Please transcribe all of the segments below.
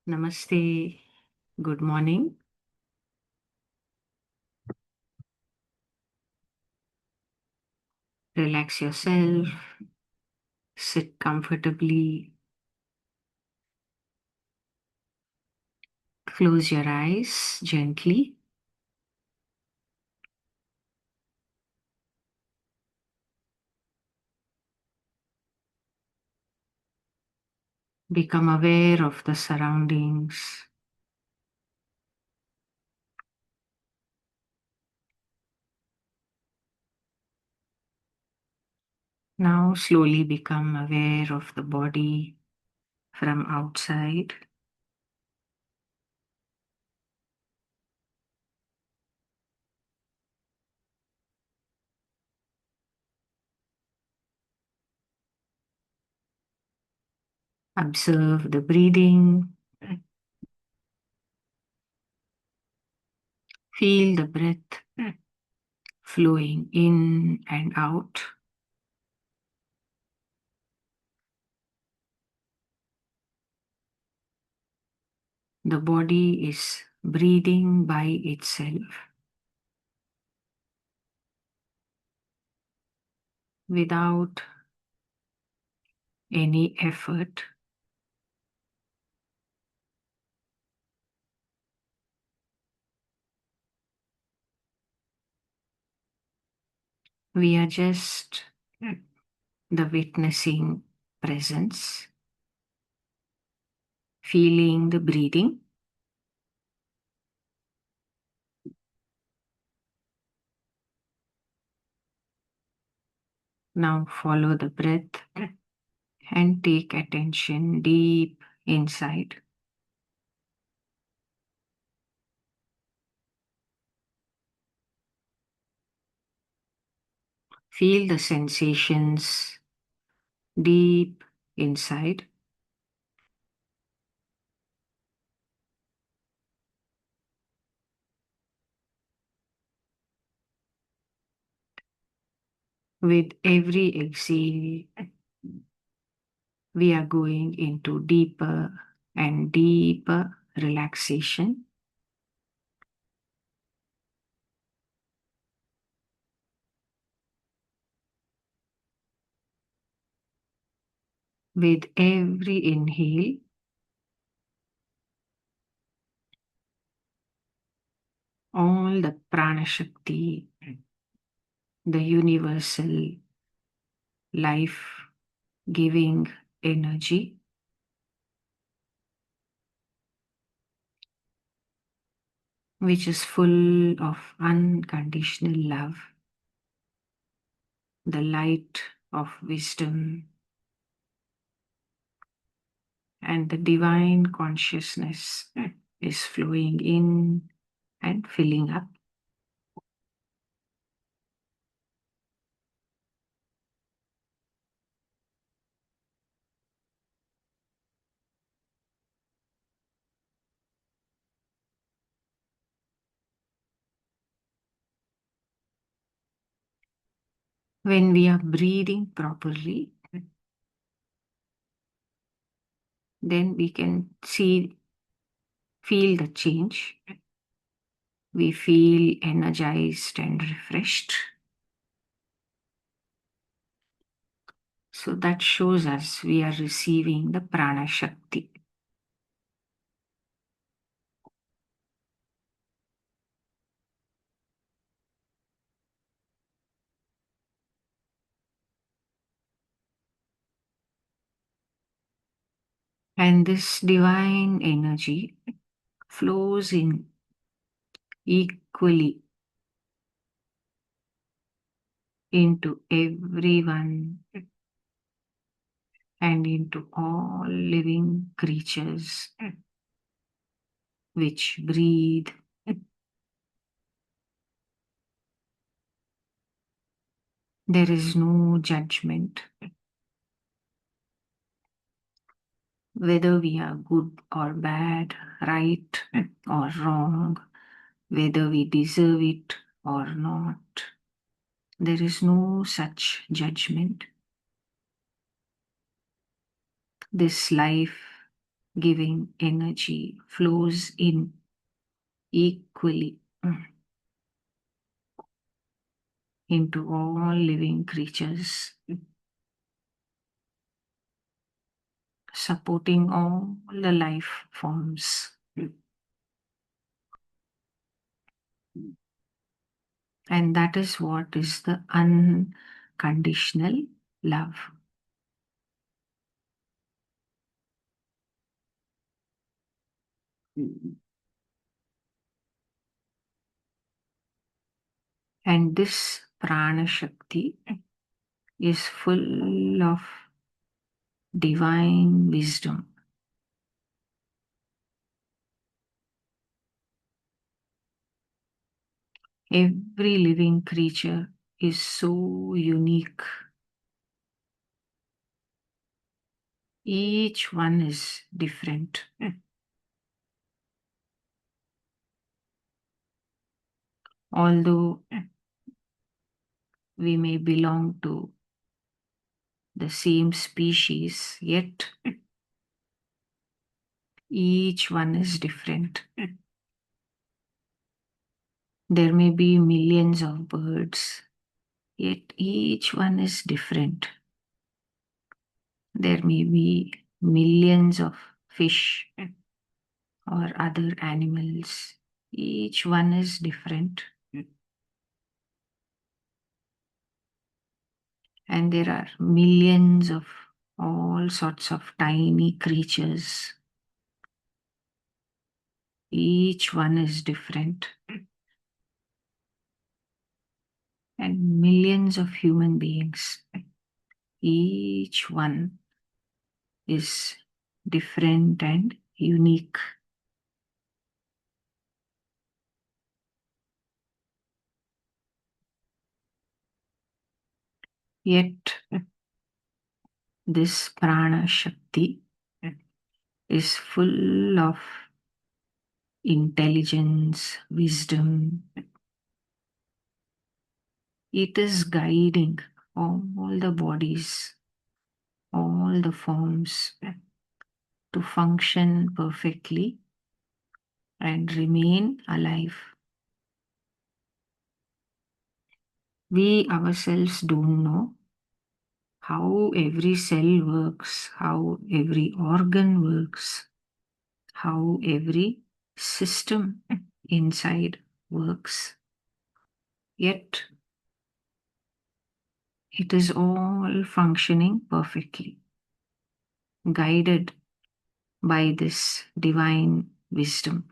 Namaste. Good morning. Relax yourself. Sit comfortably. Close your eyes gently. Become aware of the surroundings. Now slowly become aware of the body from outside. Observe the breathing. Feel the breath flowing in and out. The body is breathing by itself without any effort. We are just the witnessing presence, feeling the breathing. Now follow the breath and take attention deep inside. Feel the sensations deep inside. With every exhale, we are going into deeper and deeper relaxation. With every inhale, all the prana shakti, the universal life giving energy, which is full of unconditional love, the light of wisdom, and the divine consciousness is flowing in and filling up. When we are breathing properly, then we can feel the change. We feel energized and refreshed. So that shows us we are receiving the prana shakti. And this divine energy flows in equally into everyone and into all living creatures which breathe. There is no judgment. Whether we are good or bad, right or wrong, whether we deserve it or not, there is no such judgment. This life giving energy flows in equally into all living creatures, supporting all the life forms. And that is what is the unconditional love. And this prana shakti is full of divine wisdom. Every living creature is so unique. Each one is different. Although we may belong to the same species, yet each one is different. There may be millions of birds, yet each one is different. There may be millions of fish or other animals. Each one is different. And there are millions of all sorts of tiny creatures. Each one is different. And millions of human beings. Each one is different and unique. Yet, this prana shakti is full of intelligence, wisdom. It is guiding all the bodies, all the forms to function perfectly and remain alive. We ourselves don't know how every cell works, how every organ works, how every system inside works. Yet it is all functioning perfectly, guided by this divine wisdom.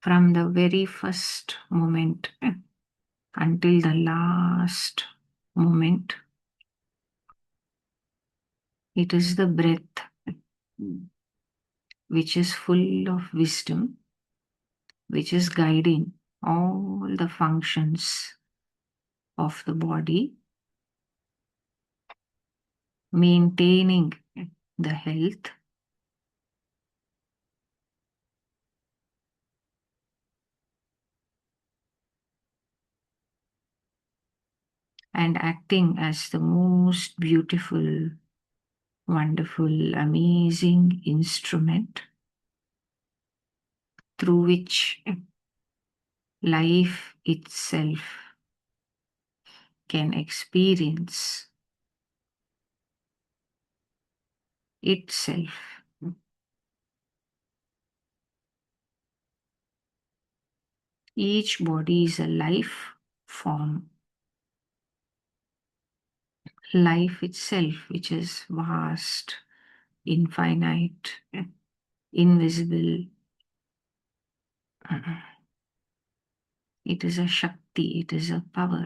From the very first moment until the last moment, it is the breath which is full of wisdom, which is guiding all the functions of the body, maintaining the health, and acting as the most beautiful, wonderful, amazing instrument through which life itself can experience itself. Each body is a life form, life itself, which is vast, infinite, invisible. It is a Shakti, it is a power.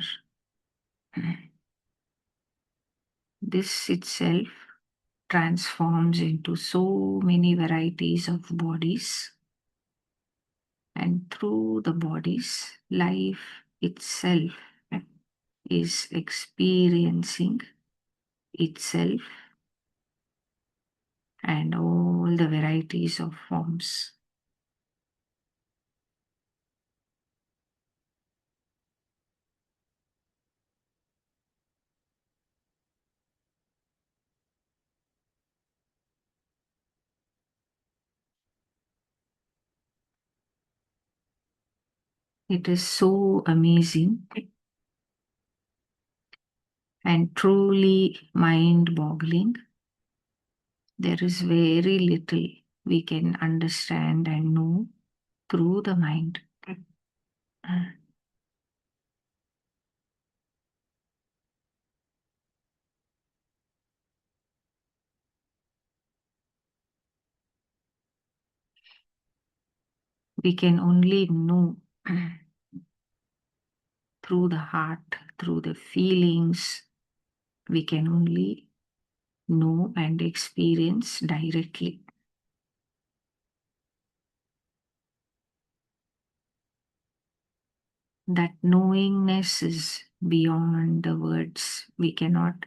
This itself transforms into so many varieties of bodies, and through the bodies, life itself is experiencing itself and all the varieties of forms. It is so amazing and truly mind boggling. There is very little we can understand and know through the mind. We can only know through the heart, through the feelings. We can only know and experience directly. That knowingness is beyond the words. We cannot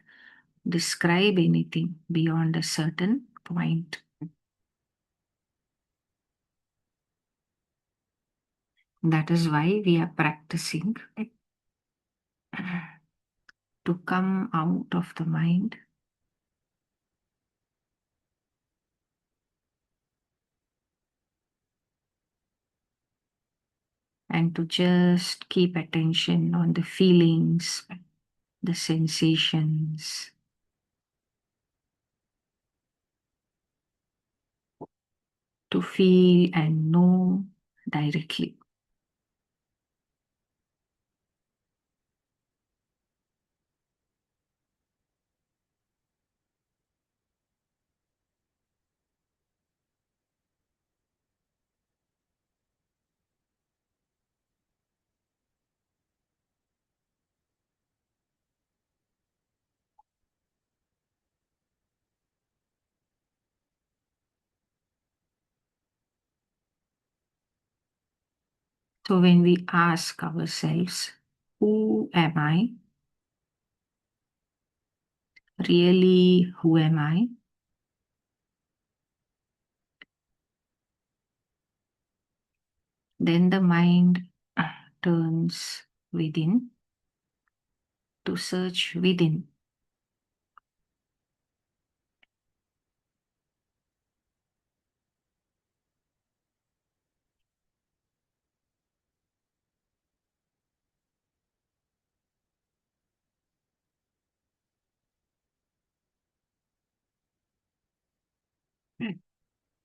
describe anything beyond a certain point. That is why we are practicing to come out of the mind and to just keep attention on the feelings, the sensations, to feel and know directly. So when we ask ourselves, who am I? Really, who am I? Then the mind turns within to search within.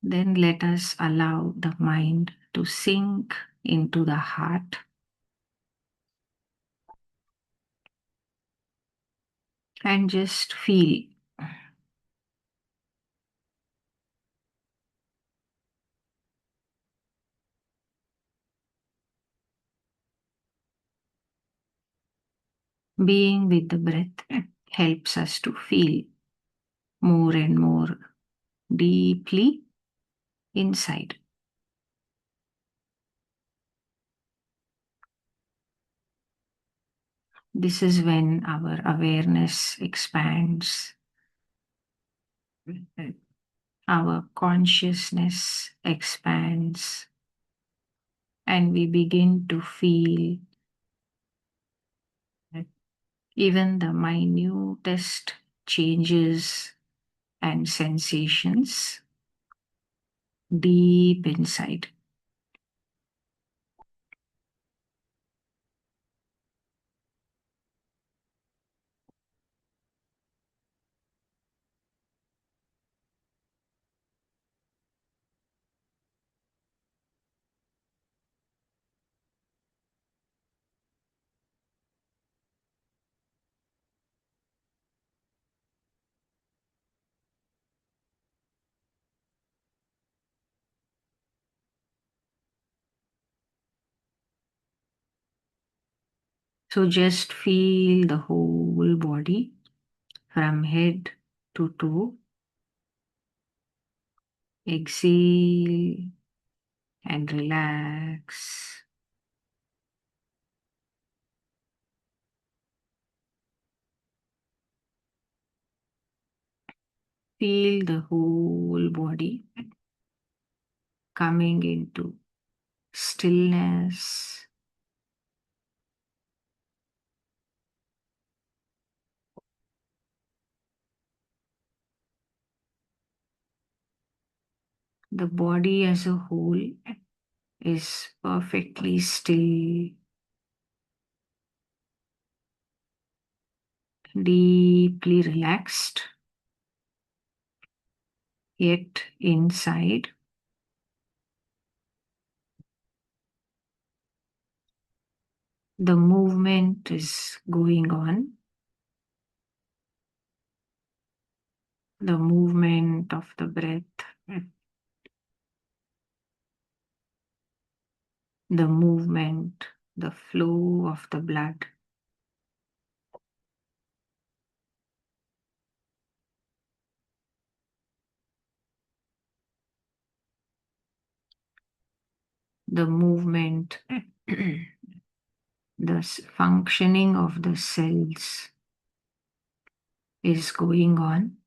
Then let us allow the mind to sink into the heart and just feel. Being with the breath helps us to feel more and more deeply inside. This is when our awareness expands, our consciousness expands, and we begin to feel even the minutest changes and sensations deep inside. So just feel the whole body from head to toe. Exhale and relax. Feel the whole body coming into stillness. The body as a whole is perfectly still, deeply relaxed, yet inside the movement is going on, the movement of the breath, the movement, the flow of the blood. The movement, the functioning of the cells is going on.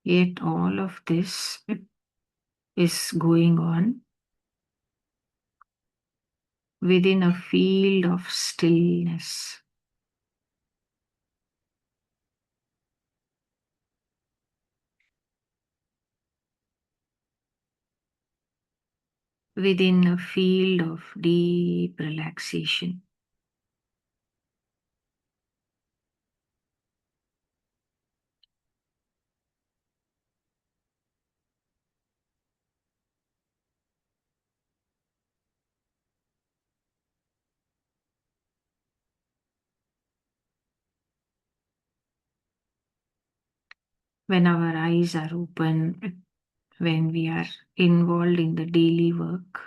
Yet all of this is going on within a field of stillness. Within a field of deep relaxation. When our eyes are open, when we are involved in the daily work,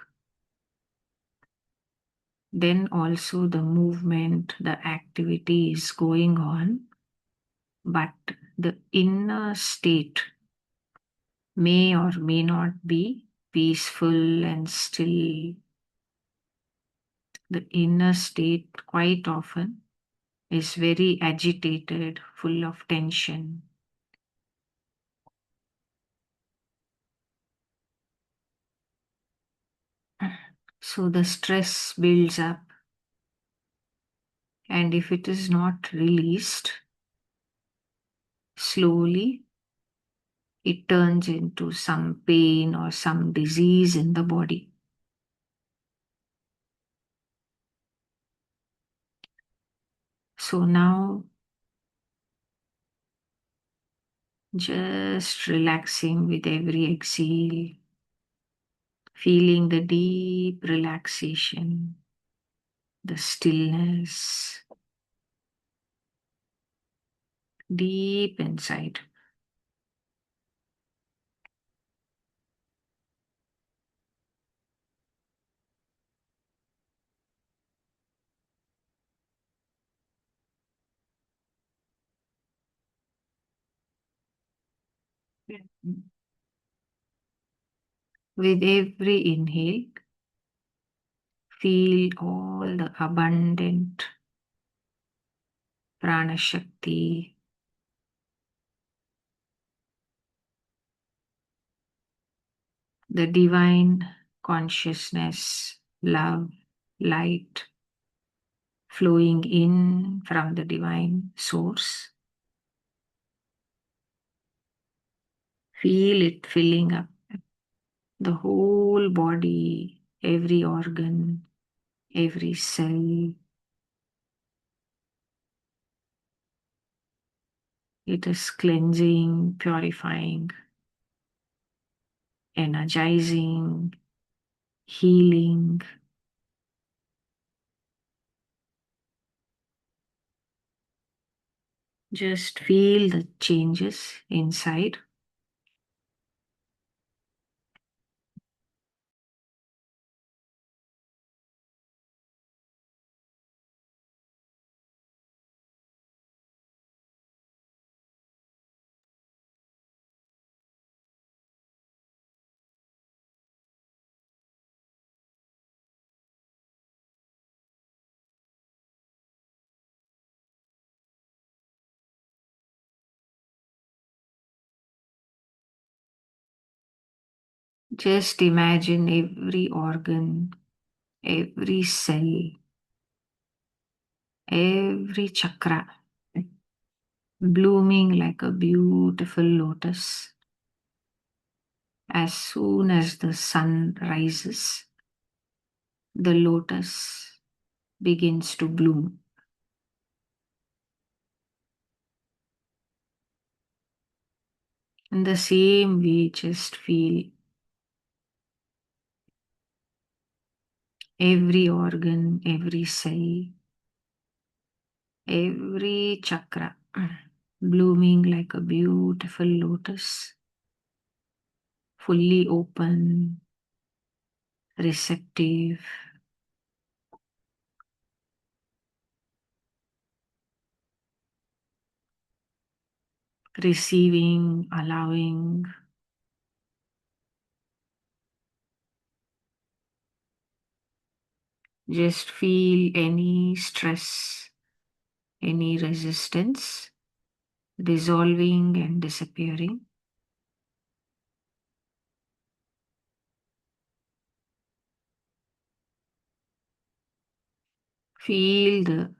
then also the movement, the activity is going on, but the inner state may or may not be peaceful and still. The inner state quite often is very agitated, full of tension. So the stress builds up, and if it is not released, slowly it turns into some pain or some disease in the body. So now, just relaxing with every exhale, feeling the deep relaxation, the stillness deep inside. With every inhale, feel all the abundant prana shakti, the divine consciousness, love, light flowing in from the divine source. Feel it filling up the whole body, every organ, every cell. It is cleansing, purifying, energizing, healing. Just feel the changes inside. Just imagine every organ, every cell, every chakra blooming like a beautiful lotus. As soon as the sun rises, the lotus begins to bloom. In the same way, just feel every organ, every cell, every chakra blooming like a beautiful lotus, fully open, receptive, receiving, allowing. Just feel any stress, any resistance dissolving and disappearing. Feel the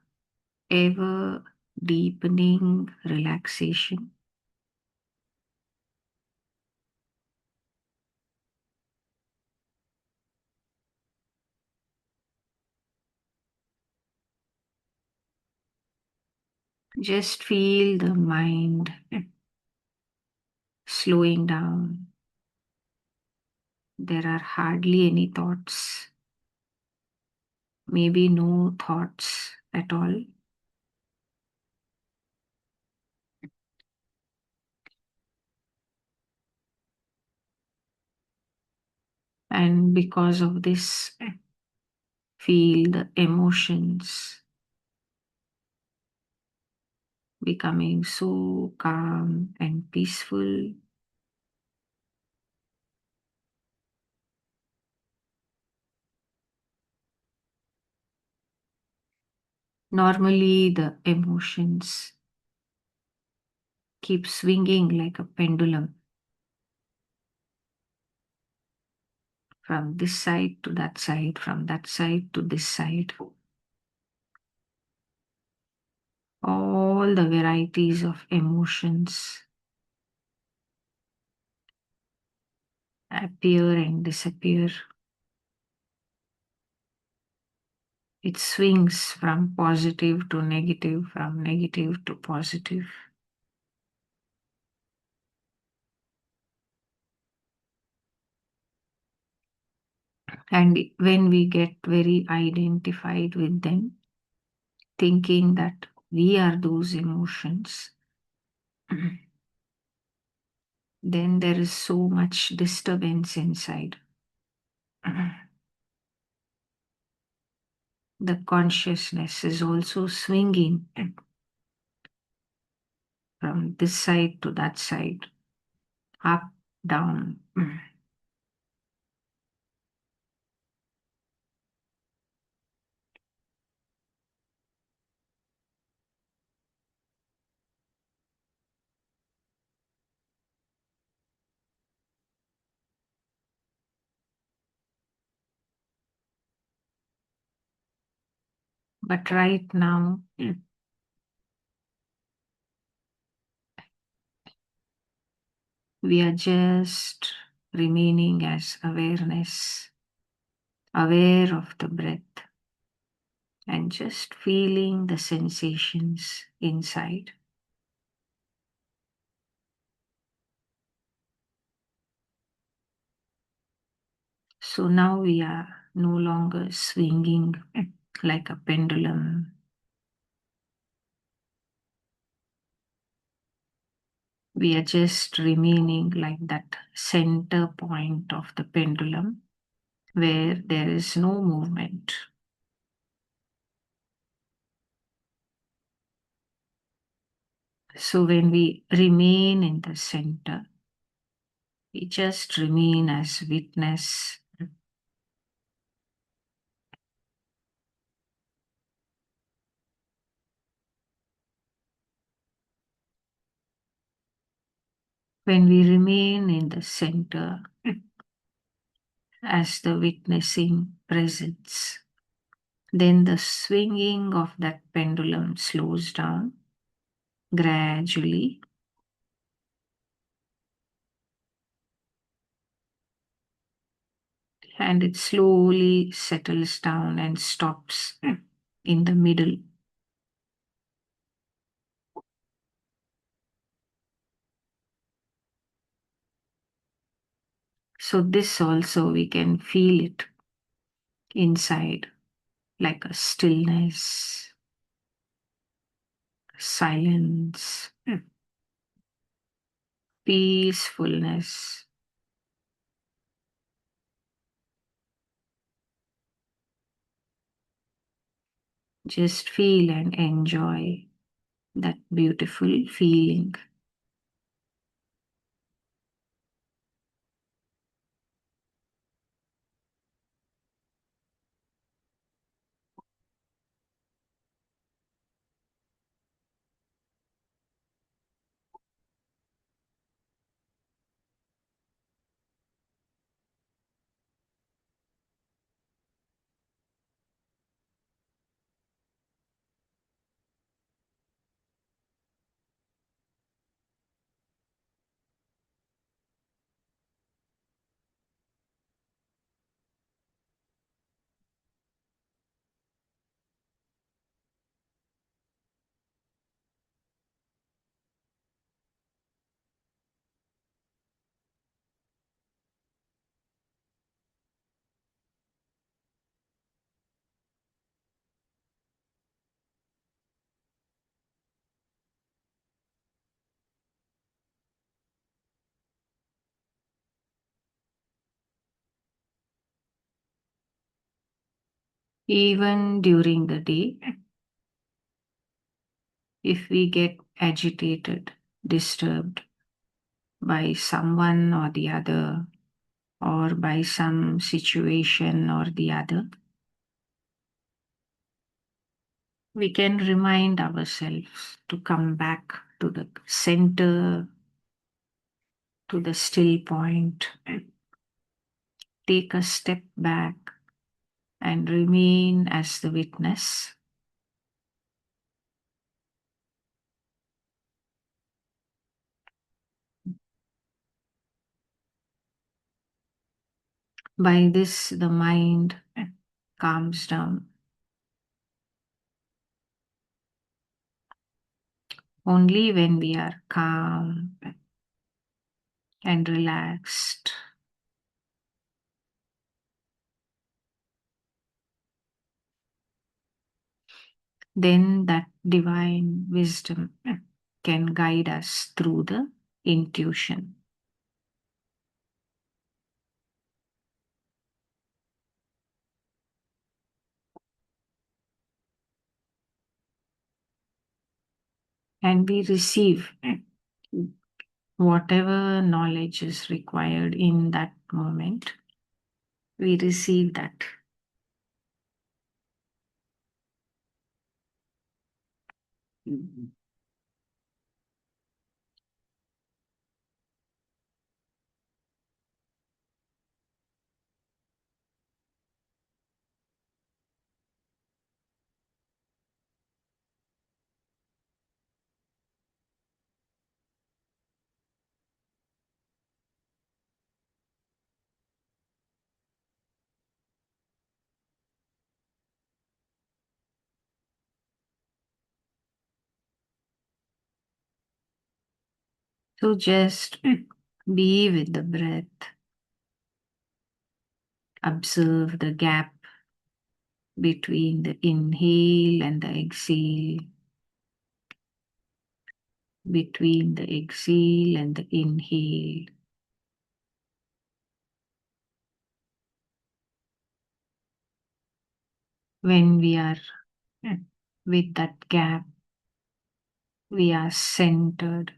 ever deepening relaxation. Just feel the mind slowing down. There are hardly any thoughts, maybe no thoughts at all. And because of this, feel the emotions becoming so calm and peaceful. Normally, the emotions keep swinging like a pendulum from this side to that side, from that side to this side. All the varieties of emotions appear and disappear. It swings from positive to negative, from negative to positive. And when we get very identified with them, thinking that we are those emotions, then there is so much disturbance inside. The consciousness is also swinging from this side to that side, up, down. But right now, we are just remaining as awareness, aware of the breath, and just feeling the sensations inside. So now we are no longer swinging like a pendulum. We are just remaining like that center point of the pendulum where there is no movement. So when we remain in the center, we just remain as witness. When we remain in the center as the witnessing presence, then the swinging of that pendulum slows down gradually. and it slowly settles down and stops in the middle. So, this also we can feel it inside, like a stillness, silence, peacefulness. Just feel and enjoy that beautiful feeling. Even during the day, if we get agitated, disturbed by someone or the other, or by some situation or the other, we can remind ourselves to come back to the center, to the still point, take a step back and remain as the witness. By this, the mind calms down. Only when we are calm and relaxed, then that divine wisdom can guide us through the intuition. And we receive whatever knowledge is required in that moment. We receive that. So just be with the breath. Observe the gap between the inhale and the exhale, between the exhale and the inhale. When we are with that gap, we are centered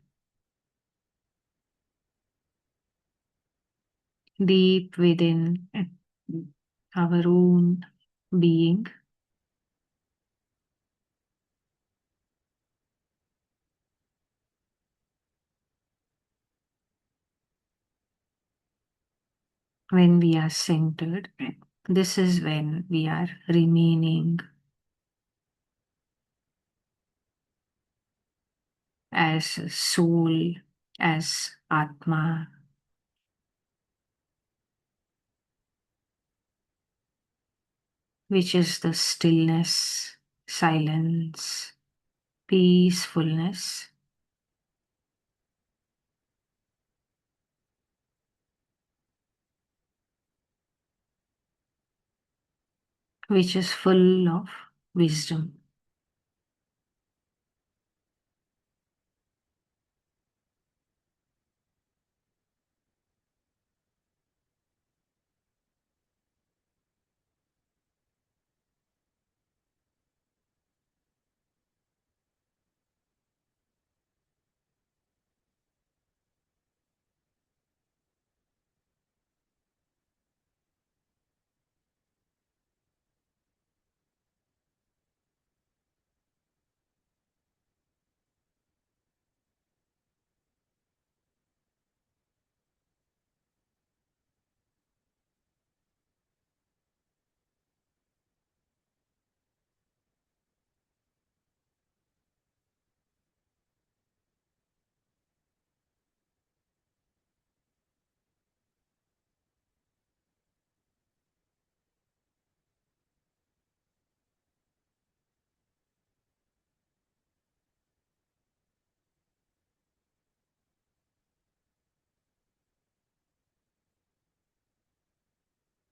deep within our own being. When we are centered, this is when we are remaining as a soul, as Atma. which is the stillness, silence, peacefulness, which is full of wisdom.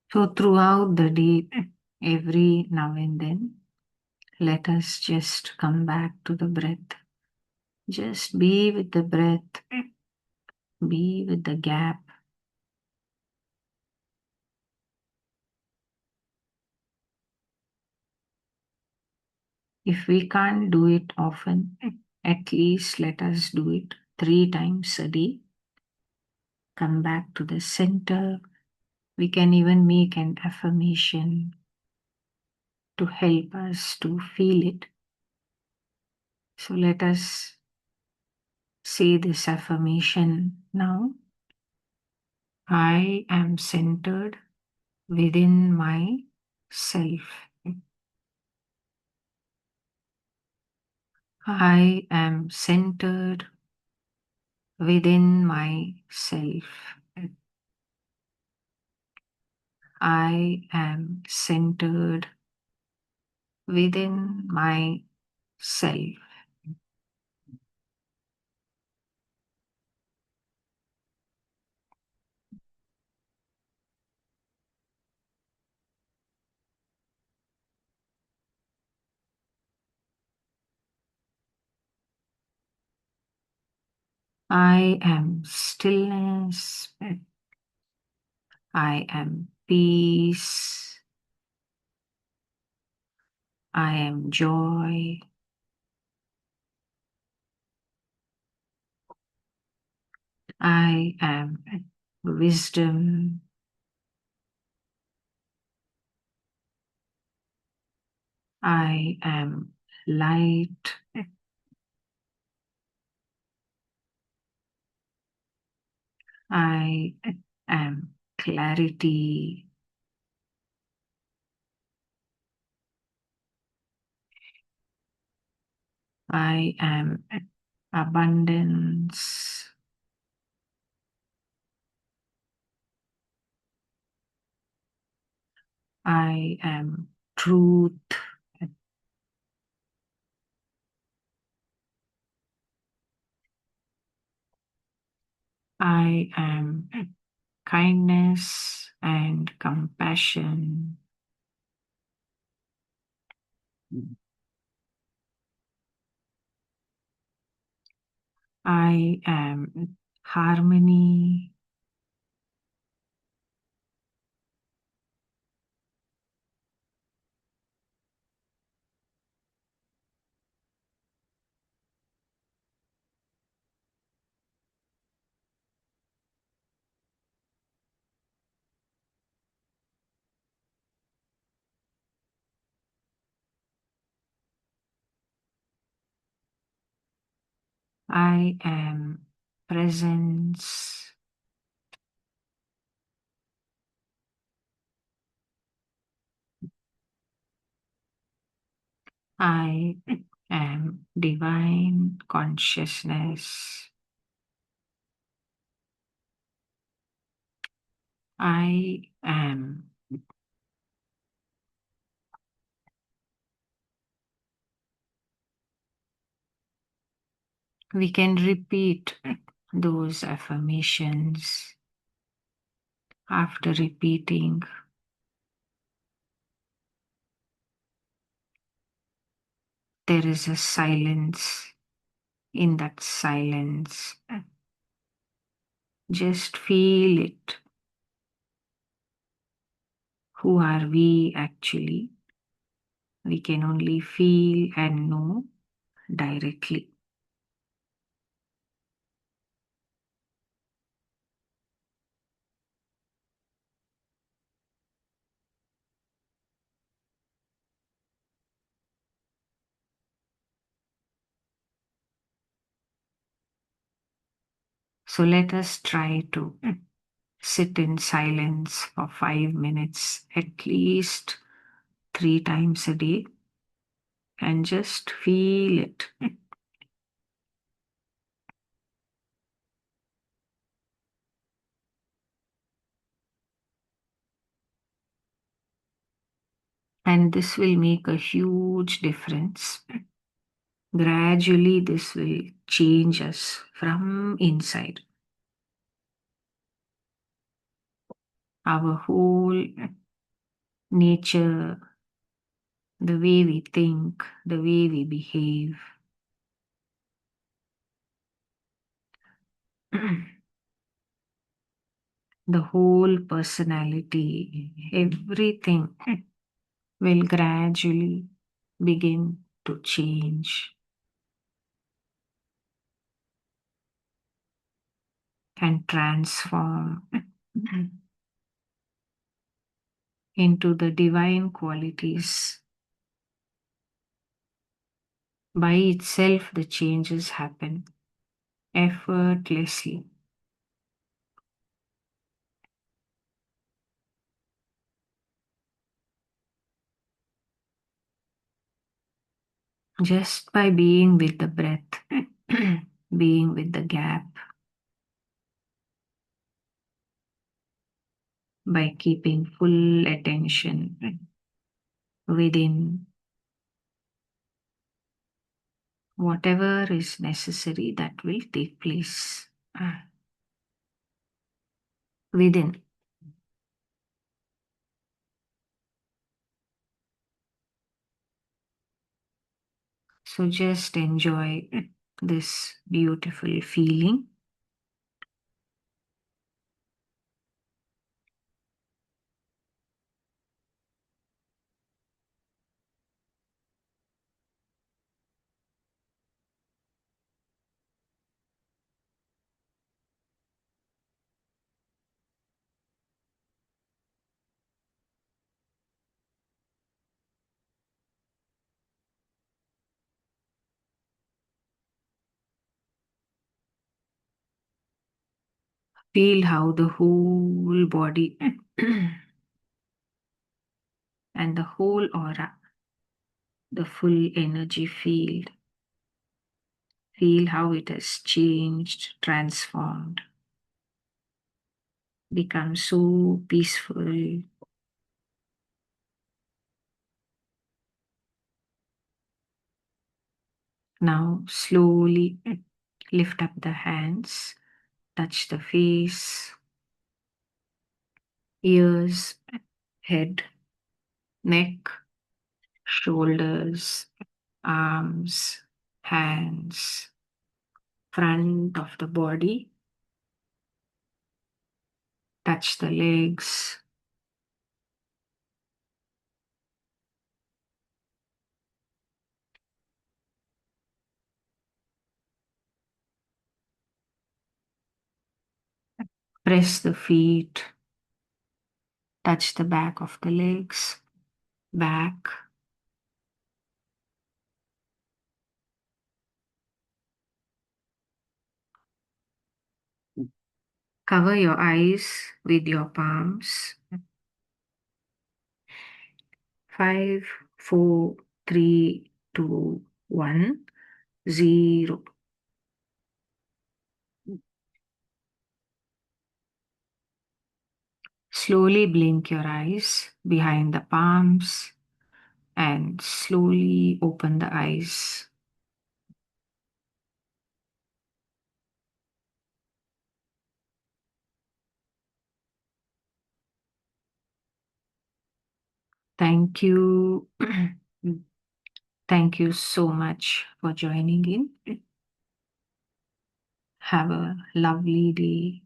So, throughout the day, every now and then, let us just come back to the breath. Just be with the breath, be with the gap. If we can't do it often, at least let us do it 3 times a day. Come back to the center. We can even make an affirmation to help us to feel it. So let us say this affirmation now. I am centered within myself. I am centered within myself. I am centered within myself. I am stillness. I am peace. I am joy. I am wisdom. I am light. I am clarity. I am abundance. I am truth. I am kindness and compassion. I am harmony. I am presence. I am divine consciousness. I am We can repeat those affirmations. After repeating, there is a silence. In that silence, just feel it. Who are we actually? We can only feel and know directly. So let us try to sit in silence for 5 minutes, at least 3 times a day, and just feel it. And this will make a huge difference. Gradually, this will change us from inside. Our whole nature, the way we think, the way we behave. The whole personality, everything will gradually begin to change and transform into the divine qualities. By itself, the changes happen effortlessly. Just by being with the breath, being with the gap, by keeping full attention within whatever is necessary that will take place within. So just enjoy this beautiful feeling. Feel how the whole body and the whole aura, the full energy field, feel how it has changed, transformed, become so peaceful. Now, slowly lift up the hands, touch the face, ears, head, neck, shoulders, arms, hands, front of the body, touch the legs, press the feet, touch the back of the legs, back, cover your eyes with your palms. 5, 4, 3, 2, 1, 0. Slowly blink your eyes behind the palms and slowly open the eyes. Thank you. Thank you so much for joining in. Have a lovely day.